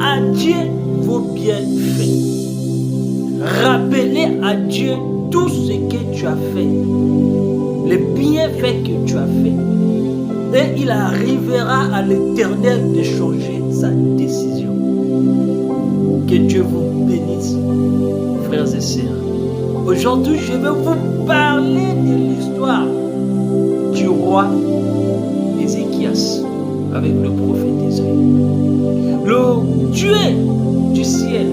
à Dieu vos bienfaits. Rappelez à Dieu tout ce que tu as fait, les bienfaits que tu as fait. Et il arrivera à l'Éternel de changer sa décision. Que Dieu vous bénisse, frères et sœurs. Aujourd'hui, je vais vous parler de l'histoire du roi Ézéchias avec le prophète Isaïe. Le Dieu du ciel,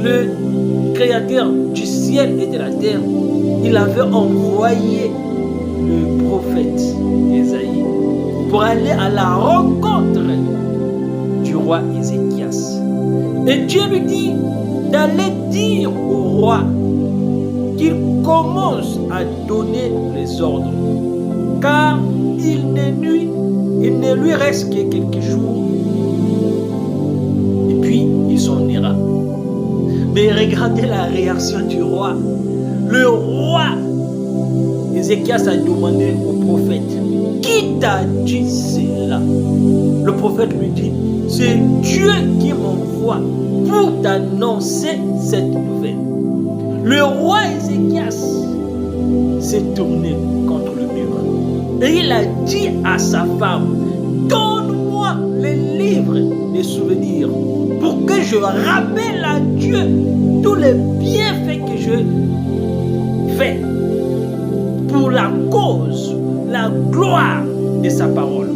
le créateur du ciel et de la terre, il avait envoyé le prophète Isaïe pour aller à la rencontre du roi Ézéchias. Et Dieu lui dit d'aller dire au roi qu'il commence à donner les ordres, car il ne lui reste que quelques jours. Et puis, il s'en ira. Mais regardez la réaction du roi. Le roi Ézéchias a demandé au prophète, qui t'a dit cela? Le prophète lui dit, c'est Dieu qui m'envoie pour t'annoncer cette nouvelle. Le roi Ézéchias s'est tourné contre le mur et il a dit à sa femme, donne-moi les livres des souvenirs pour que je rappelle à Dieu tous les bienfaits que je fais pour la cause, la gloire de sa parole.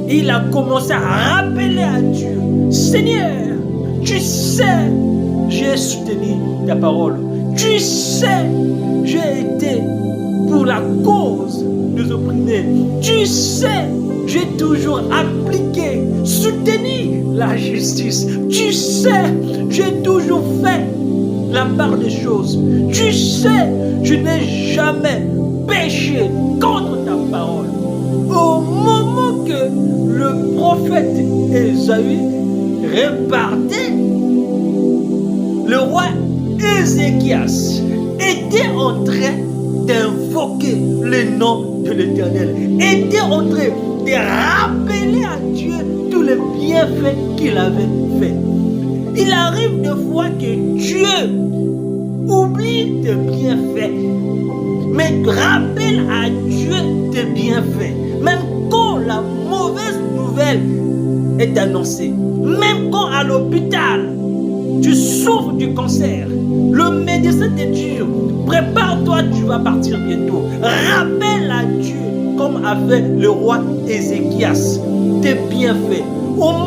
Et il a commencé à rappeler à Dieu, Seigneur, tu sais, j'ai soutenu ta parole. Tu sais, j'ai été pour la cause des opprimés. Tu sais, j'ai toujours appliqué, soutenu la justice. Tu sais, j'ai toujours fait la part des choses. Tu sais, je n'ai jamais péché contre ta parole. Au moment que le prophète Ésaïe repartait, le roi Ézéchias était en train d'invoquer le nom de l'Éternel, était en train de rappeler à Dieu tous les bienfaits qu'il avait fait. Il arrive des fois que Dieu oublie tes bienfaits, mais rappelle à Dieu tes bienfaits, même quand la mauvaise nouvelle est annoncée, même quand à l'hôpital tu souffres du cancer, le médecin te dit, prépare-toi, tu vas partir bientôt. Rappelle à Dieu, comme a fait le roi Ézéchias, tes bienfaits. Au moment